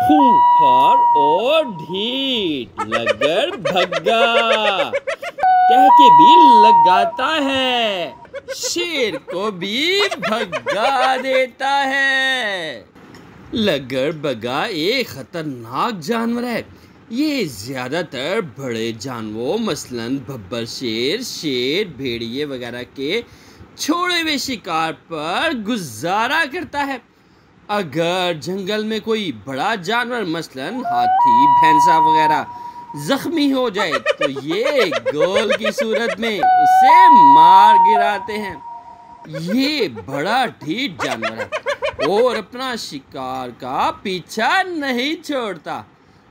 खूंखार और ढीठ लगड़ भग्गा कह के भी लगाता है, शेर को भी भगा देता है। लगड़ बग्गा एक खतरनाक जानवर है। ये ज्यादातर बड़े जानवरों मसलन बब्बर शेर, भेड़िए वगैरह के छोड़े हुए शिकार पर गुजारा करता है। अगर जंगल में कोई बड़ा जानवर मसलन हाथी, भैंसा वगैरह जख्मी हो जाए तो ये गोल की सूरत में उसे मार गिराते हैं। ये बड़ा ढीठ जानवर है और अपना शिकार का पीछा नहीं छोड़ता।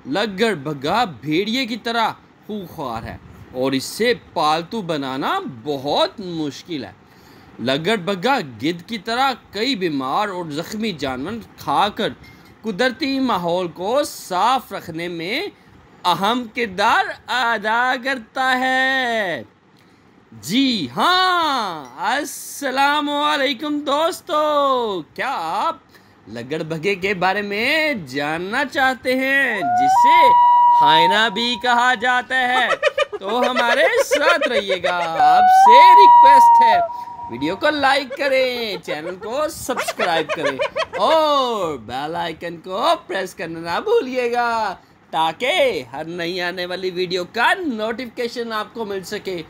लगड़ बग्गा भेड़िए की तरह खूंखार है और इससे पालतू बनाना बहुत मुश्किल है। लगड़ बग्गा गिद्ध की तरह कई बीमार और जख्मी जानवर खाकर कुदरती माहौल को साफ रखने में अहम किरदार अदा करता है। जी हाँ, अस्सलामुअलैकुम दोस्तों, क्या आप लगड़ बग्गे के बारे में जानना चाहते हैं जिसे हाइना भी कहा जाता है? तो हमारे साथ रहिएगा। आपसे रिक्वेस्ट है वीडियो को लाइक करें, चैनल को सब्सक्राइब करें और बेल आइकन को प्रेस करना ना भूलिएगा ताकि हर नई आने वाली वीडियो का नोटिफिकेशन आपको मिल सके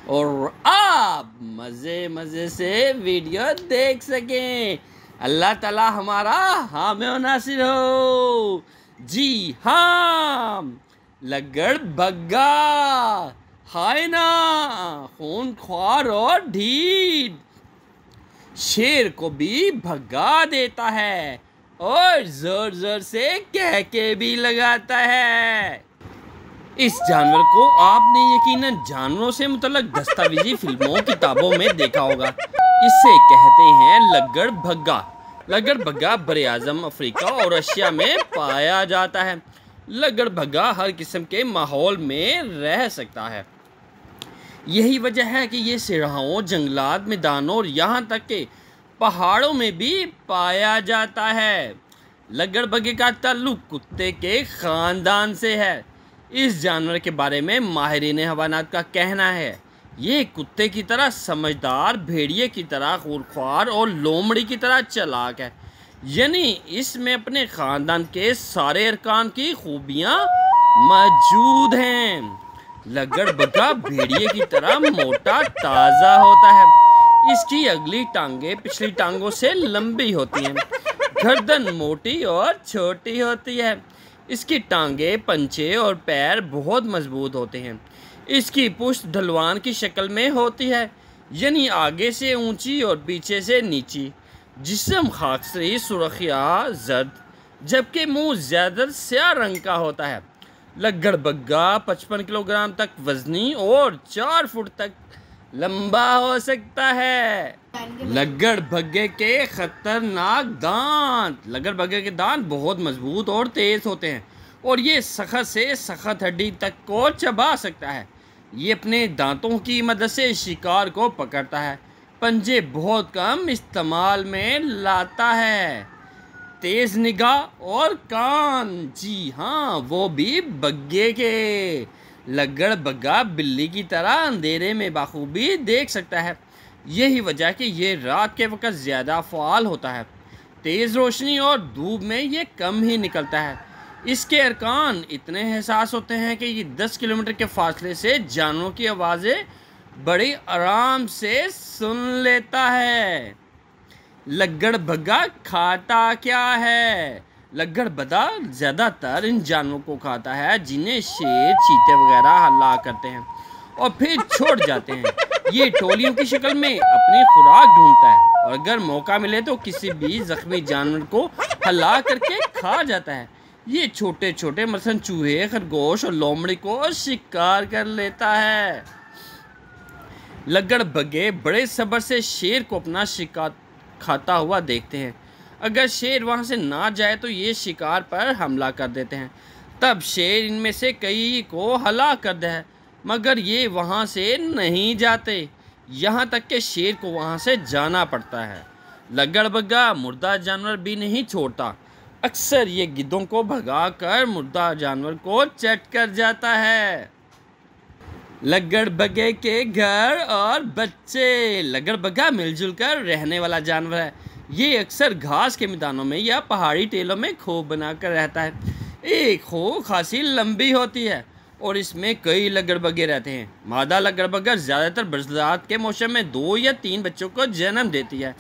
और आप मज़े से वीडियो देख सकें। अल्लाह ताला हमारा हामी और नासिर हो। जी हाँ, लगड़ बग्गा हाइना, खूंखार और ढीठ शेर को भी भगा देता है और जोर जोर से कह के भी लगाता है। इस जानवर को आपने यकीनन जानवरों से मुतल्लक दस्तावेजी फिल्मों किताबों में देखा होगा। इसे कहते हैं लगड़ भग्गा। लगड़ भग्गा बरे आज़म अफ्रीका और एशिया में पाया जाता है। लगड़ भग्गा हर किस्म के माहौल में रह सकता है। यही वजह है कि ये सिराहों, जंगलात, मैदानों और यहाँ तक के पहाड़ों में भी पाया जाता है। लगड़ बग्गे का ताल्लुक कुत्ते के ख़ानदान से है। इस जानवर के बारे में माहिरीन हवानात का कहना है ये कुत्ते की तरह समझदार, भेड़िए की तरह खूंखार और लोमड़ी की तरह चालाक है। यानी इसमें अपने ख़ानदान के सारे अरकान की खूबियाँ मौजूद हैं। लगड़ बग्गा भेड़िए की तरह मोटा ताज़ा होता है। इसकी अगली टांगें पिछली टांगों से लंबी होती हैं। गर्दन मोटी और छोटी होती है। इसकी टांगें, पंचे और पैर बहुत मजबूत होते हैं। इसकी पुश्त ढलवान की शक्ल में होती है, यानी आगे से ऊंची और पीछे से नीची। जिस्म खाकसरी सुर्ख या जर्द, जबकि मुंह ज़्यादा स्याह रंग का होता है। लगड़ बग्गा 55 किलोग्राम तक वजनी और 4 फुट तक लंबा हो सकता है। लगड़ बग्गे के खतरनाक दांत। लगड़ बग्गे के दांत बहुत मजबूत और तेज होते हैं और ये सख्त से सख्त हड्डी तक को चबा सकता है। ये अपने दांतों की मदद से शिकार को पकड़ता है। पंजे बहुत कम इस्तेमाल में लाता है। तेज निगाह और कान, जी हाँ, वो भी बग्गे के। लगड़ बग्गा बिल्ली की तरह अंधेरे में बाखूबी देख सकता है। यही वजह कि ये रात के वक्त ज़्यादा फ़ाल होता है। तेज़ रोशनी और धूप में ये कम ही निकलता है। इसके अरकान इतने हसास होते हैं कि ये 10 किलोमीटर के फासले से जानवरों की आवाज़ें बड़ी आराम से सुन लेता है। लगड़ बग्गा खाता क्या है? लगड़ बग्गा ज़्यादातर इन जानवरों को खाता है जिन्हें शेर, चीते वगैरह हल्ला करते हैं और फिर छोड़ जाते हैं। ये टोलियों की शक्ल में अपनी खुराक ढूंढता है और अगर मौका मिले तो किसी भी जख्मी जानवर को हल्ला करके खा जाता है। ये छोटे छोटे मसलन चूहे, खरगोश और लोमड़ी को शिकार कर लेता है। लगड़ बग्गे बड़े सब्र से शेर को अपना शिकार खाता हुआ देखते हैं। अगर शेर वहां से ना जाए तो ये शिकार पर हमला कर देते हैं। तब शेर इनमें से कई को हलाक कर दे है, मगर ये वहां से नहीं जाते, यहाँ तक कि शेर को वहां से जाना पड़ता है। लगड़ बग्गा मुर्दा जानवर भी नहीं छोड़ता, अक्सर ये गिद्धों को भगाकर मुर्दा जानवर को चट कर जाता है। लग्गड़बग्गे के घर और बच्चे। लग्गड़बग्गा मिलजुल कर रहने वाला जानवर है। ये अक्सर घास के मैदानों में या पहाड़ी टेलों में खोप बनाकर रहता है। एक खोप खासी लंबी होती है और इसमें कई लग्गड़बग्गे रहते हैं। मादा लग्गड़बग्गा ज़्यादातर बरसात के मौसम में 2 या 3 बच्चों को जन्म देती है।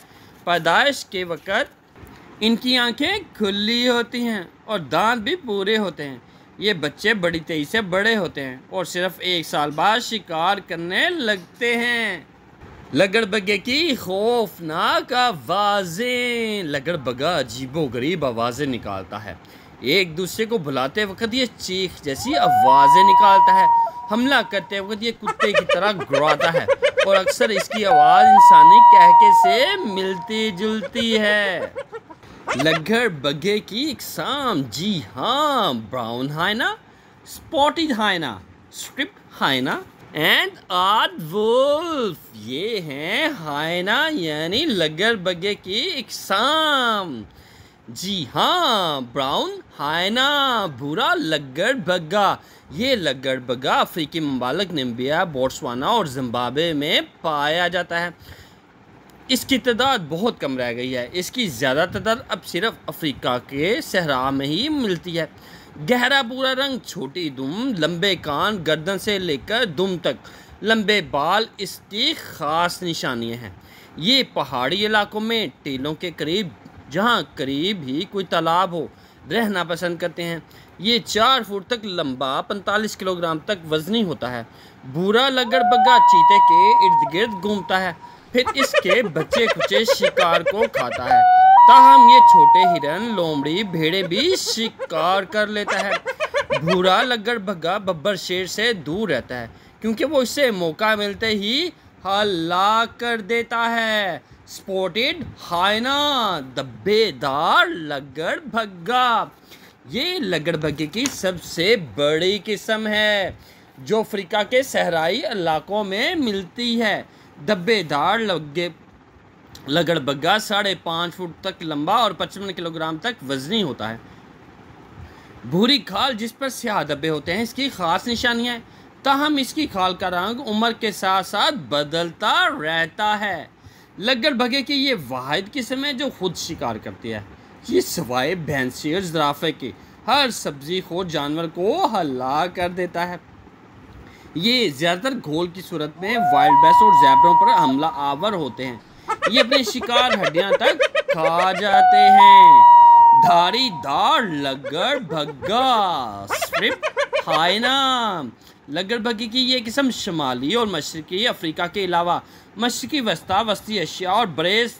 पैदाइश के वक़्त इनकी आंखें खुली होती हैं और दांत भी पूरे होते हैं। ये बच्चे बड़ी तेज़ी से बड़े होते हैं और सिर्फ 1 साल बाद शिकार करने लगते हैं। लग्गड़बग्गे की खौफनाक आवाज़ें। लग्गड़बग्गा अजीबोगरीब आवाज़ें निकालता है। एक दूसरे को बुलाते वक्त ये चीख जैसी आवाज़ें निकालता है। हमला करते वक्त ये कुत्ते की तरह गुर्राता है और अक्सर इसकी आवाज़ इंसानी कहके से मिलती जुलती है। लग्गड़बग्गे की इकसाम। जी हाँ, brown hyena, spotted hyena, striped hyena and aardwolf. ये हैं हाइना यानी लग्गड़बग्गे की इकसाम। जी हाँ, ब्राउन हाइना, भूरा लग्गड़बग्गा। ये लग्गड़बग्गा अफ्रीकी ममालिक नामीबिया, बोत्सवाना और जिम्बाब्वे में पाया जाता है। इसकी तादाद बहुत कम रह गई है। इसकी ज़्यादा तादाद अब सिर्फ अफ्रीका के सहरा में ही मिलती है। गहरा भूरा रंग, छोटी दुम, लंबे कान, गर्दन से लेकर दुम तक लंबे बाल इसकी ख़ास निशानियां हैं। ये पहाड़ी इलाकों में टीलों के करीब, जहाँ करीब ही कोई तालाब हो, रहना पसंद करते हैं। ये 4 फुट तक लंबा, 45 किलोग्राम तक वजनी होता है। भूरा लग्गड़बग्गा चीते के इर्द गिर्द घूमता है, फिर इसके बच्चे कुचे शिकार को खाता है। ताहम ये छोटे हिरन, लोमड़ी, भेड़े भी शिकार कर लेता है। भूरा लग्गड़बग्गा बब्बर शेर से दूर रहता है क्योंकि वो इससे मौका मिलते ही हल्ला कर देता है। स्पॉटेड हाइना, धब्बेदार लग्गड़बग्गा। ये लग्गड़बग्गे की सबसे बड़ी किस्म है जो अफ्रीका के सहराई इलाकों में मिलती है। धब्बेदार लग्गड़बग्गा 5.5 फुट तक लंबा और 55 किलोग्राम तक वजनी होता है। भूरी खाल जिस पर स्याह धब्बे होते हैं इसकी खास निशानियां हैं। ताहम इसकी खाल का रंग उम्र के साथ साथ बदलता रहता है। लग्गड़बग्गे की ये वाहिद किस्म है जो खुद शिकार करती है। ये सवाए भैंसी और ज़राफ़े के हर सब्जी खोर जानवर को हल्ला कर देता है। ये ज़्यादातर घोल की सूरत में वाइल्ड बेस्ट और ज़ेब्रों पर हमला आवर होते हैं। ये अपने शिकार हड्डियां तक खा जाते हैं। धारीदार लग्गड़बग्गा, स्ट्रिप्ड हाइना। लग्गड़बग्गे की ये किस्म शुमाली और मशरकी अफ्रीका के अलावा मशरकी वस्ता, वस्ती एशिया और बरेज़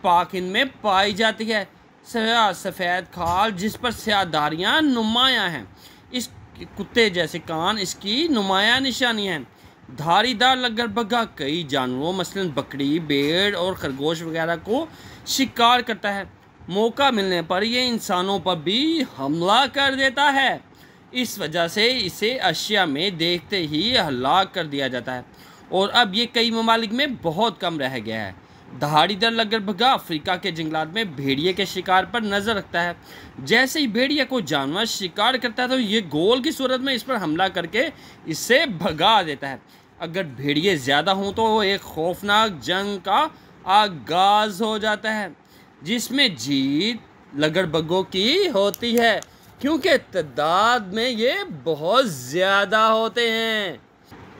पाक हिंद में पाई जाती है। सफ़ेद खाल जिस पर स्यादारियाँ नुमायाँ हैं। इस कुत्ते जैसे कान इसकी नुमायाँ निशानियाँ हैं। धारीदार लग्गड़बग्गा कई जानवरों मसलन बकरी, भेड़ और खरगोश वगैरह को शिकार करता है। मौका मिलने पर यह इंसानों पर भी हमला कर देता है। इस वजह से इसे एशिया में देखते ही हलाक कर दिया जाता है और अब ये कई ममालिक में बहुत कम रह गया है। धारीदार लग्गड़बग्गा अफ्रीका के जंगलात में भेड़िए के शिकार पर नज़र रखता है। जैसे ही भेड़िया को जानवर शिकार करता है तो ये गोल की सूरत में इस पर हमला करके इससे भगा देता है। अगर भेड़िए ज़्यादा हों तो एक खौफनाक जंग का आगाज़ हो जाता है जिसमें जीत लग्गड़बग्गों की होती है क्योंकि तादाद में ये बहुत ज़्यादा होते हैं।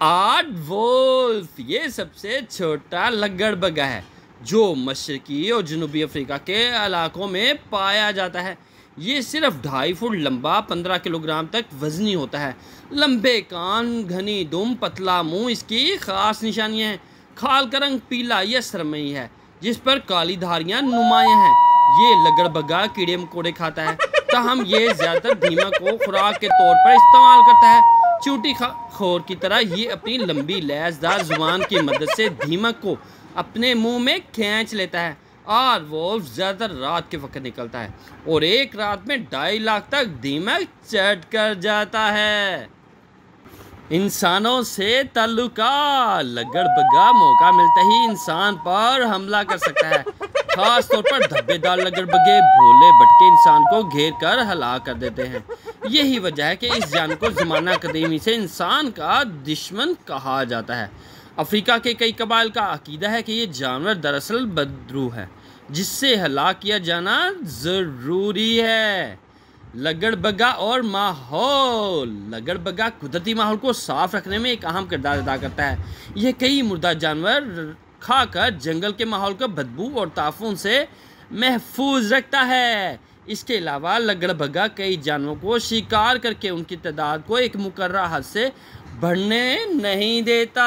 आर्ड वुल्फ ये सबसे छोटा लग्गड़बग्गा है जो मशरकी और जनूबी अफ्रीका के इलाकों में पाया जाता है। ये सिर्फ 2.5 फुट लंबा, 15 किलोग्राम तक वजनी होता है। लंबे कान, घनी दुम, पतला मुंह इसकी ख़ास निशानियाँ हैं। खाल का रंग पीला या सरमई है जिस पर काली धारियाँ नुमायाँ हैं। ये लग्गड़बग्गा कीड़े मकोड़े खाता है ताहम ये ज़्यादातर दीमक को खुराक के तौर पर इस्तेमाल करता है। चूटी खोर की तरह ये अपनी लंबी लैसदार जुबान की मदद से दीमक को अपने मुंह में खींच लेता है। और वुल्फ ज़्यादातर रात के वक्त निकलता है और एक रात में 2.5 लाख तक दीमक चट कर जाता है। इंसानों से ताल्लुका, लगड़बग्गा मौका मिलते ही इंसान पर हमला कर सकता है। खास तौर पर धब्बेदार लगड़बग्गे भोले भटके इंसान को घेर कर हलाक कर देते हैं। यही वजह है कि इस जानवर को ज़माना कदीमी से इंसान का दुश्मन कहा जाता है। अफ्रीका के कई कबाइल का अकीदा है कि ये जानवर दरअसल बदरू है, जिससे हलाक किया जाना ज़रूरी है। लगड़बग्गा और माहौल। लगड़बग्गा कुदरती माहौल को साफ रखने में एक अहम किरदार अदा करता है। यह कई मुर्दा जानवर खाकर जंगल के माहौल को बदबू और ताफून से महफूज रखता है। इसके अलावा लगड़बग्गा कई जानवरों को शिकार करके उनकी तादाद को एक मुकर्रर हद से बढ़ने नहीं देता।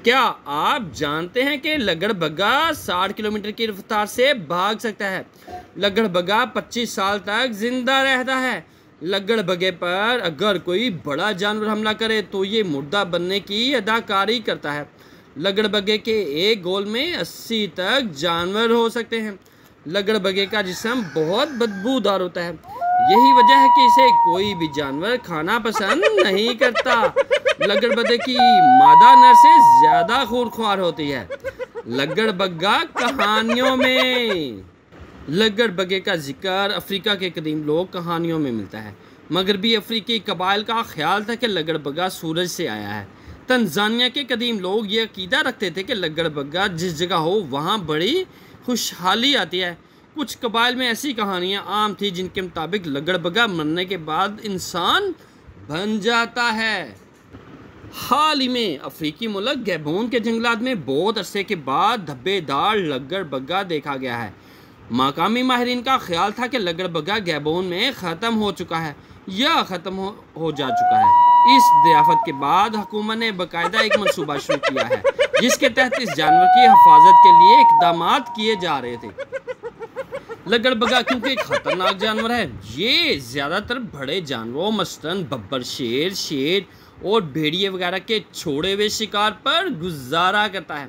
क्या आप जानते हैं कि लगड़बग्गा 60 किलोमीटर की रफ्तार से भाग सकता है? लगड़बग्गा 25 साल तक जिंदा रहता है। लगड़बग्गे पर अगर कोई बड़ा जानवर हमला करे तो ये मुर्दा बनने की अदाकारी करता है। लगड़बग्गे के एक गोल में 80 तक जानवर हो सकते हैं। लगड़बग्गे का जिस्म बहुत बदबूदार होता है। यही वजह है कि इसे कोई भी जानवर खाना पसंद नहीं करता। लगड़बग्गे की मादा नर से ज़्यादा खूंखार होती है। लगड़बग्गा कहानियों में। लगड़बग्गे का जिक्र अफ्रीका के कदीम लोग कहानियों में मिलता है। मगरबी अफ्रीकी कबाइल का ख्याल था कि लगड़बग्गा सूरज से आया है। तंजानिया के कदीम लोग ये अकीदा रखते थे कि लगड़बग्गा जिस जगह हो वहाँ बड़ी खुशहाली आती है। कुछ कबाइल में ऐसी कहानियाँ आम थी जिनके मुताबिक लगड़बग्गा मरने के बाद इंसान बन जाता है। हाल ही में अफ्रीकी मुल्क गैबोन के जंगलात में बहुत अरसे के बाद धब्बेदार लगड़बग्गा देखा गया है। मकामी माहिरीन का ख्याल था कि लगड़बग्गा गैबोन में ख़त्म हो चुका है या ख़त्म हो जा चुका है। इस दरियाफ़त के बाद हुकूमत ने बाकायदा एक मंसूबा शुरू किया है जिसके तहत इस जानवर की हिफाजत के लिए इक़दाम किए जा रहे थे। लगड़बग्गा क्योंकि एक ख़तरनाक जानवर है, ये ज़्यादातर बड़े जानवरों मसलन बब्बर शेर और भेड़िए वगैरह के छोड़े हुए शिकार पर गुजारा करता है।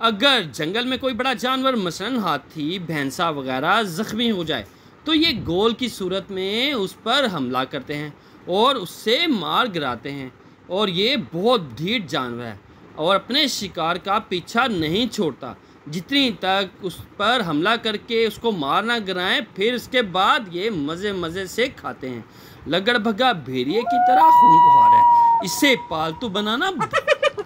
अगर जंगल में कोई बड़ा जानवर मसलन हाथी भैंसा वगैरह ज़ख्मी हो जाए तो ये गोल की सूरत में उस पर हमला करते हैं और उससे मार गिराते हैं। और ये बहुत ढीठ जानवर है और अपने शिकार का पीछा नहीं छोड़ता जितनी तक उस पर हमला करके उसको मार ना गिराएं, फिर उसके बाद ये मज़े से खाते हैं। लगड़बग्गा भेड़िए की तरह खूंखार है, इसे पालतू बनाना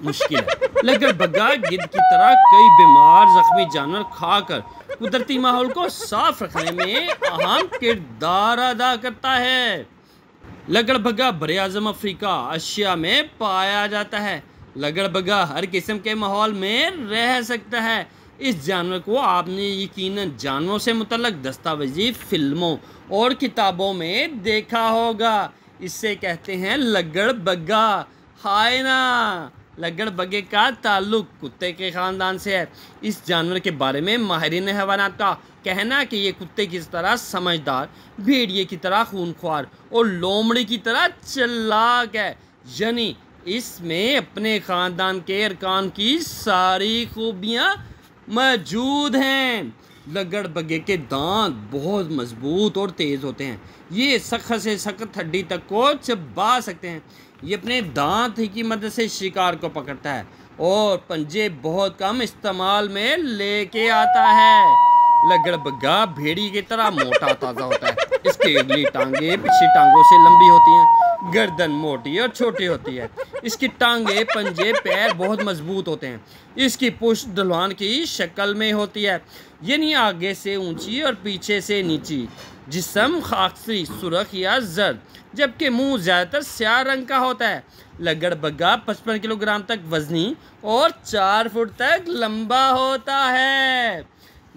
मुश्किल है। लगड़बग्गा गिद्ध की तरह कई बीमार ज़ख्मी जानवर खाकर कुदरती माहौल को साफ रखने में अहम किरदार अदा करता है। लगड़बग्गा बरे-आज़म अफ्रीका एशिया में पाया जाता है। लगड़बग्गा हर किस्म के माहौल में रह सकता है। इस जानवर को आपने यकीनन जानवरों से मुतल्लक दस्तावेजी फिल्मों और किताबों में देखा होगा। इससे कहते हैं लगड़बग्गा। हाय ना। लगड़बग्गे का ताल्लुक कुत्ते के ख़ानदान से है। इस जानवर के बारे में माहिरीन हैवानात का कहना है कि ये कुत्ते की तरह समझदार, भेड़िए की तरह खूंखार और लोमड़ी की तरह चालाक है। यानी इसमें अपने ख़ानदान के अरकान की सारी खूबियाँ मौजूद हैं। लगड़बग्गे के दांत बहुत मजबूत और तेज़ होते हैं। ये सख्त से सख्त हड्डी तक को चबा सकते हैं। ये अपने दांत ही की मदद से शिकार को पकड़ता है और पंजे बहुत कम इस्तेमाल में लेके आता है। लगड़बग्गा भेड़ी की तरह मोटा ताज़ा होता है। इसकी अगली टांगें पिछली टांगों से लंबी होती हैं, गर्दन मोटी और छोटी होती है। इसकी टांगें, पंजे, पैर बहुत मजबूत होते हैं। इसकी पुश्त ढलान की शक्ल में होती है, यानी आगे से ऊंची और पीछे से नीची। जिस्म खाकी सुर्ख या जर्द, जबकि मुंह ज़्यादातर स्याह रंग का होता है। लगड़बग्गा 55 किलोग्राम तक वजनी और 4 फुट तक लंबा होता है।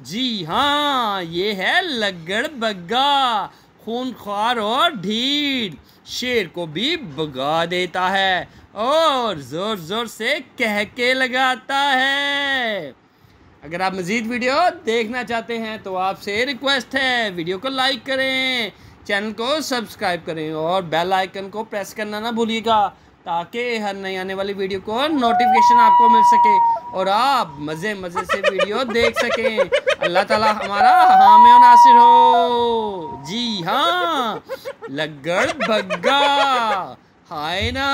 जी हाँ, ये है लगड़बग्गा, खूंखार और ढीठ। शेर को भी भगा देता है और ज़ोर ज़ोर से कहके लगाता है। अगर आप मज़ीद वीडियो देखना चाहते हैं तो आपसे रिक्वेस्ट है वीडियो को लाइक करें, चैनल को सब्सक्राइब करें और बेल आइकन को प्रेस करना ना भूलिएगा ताकि हर नई आने वाली वीडियो को नोटिफिकेशन आपको मिल सके और आप मज़े से वीडियो देख सकें। अल्लाह ताला हमारा हामी और नासिर हो। जी हाँ, लगड़बग्गा। हाय ना।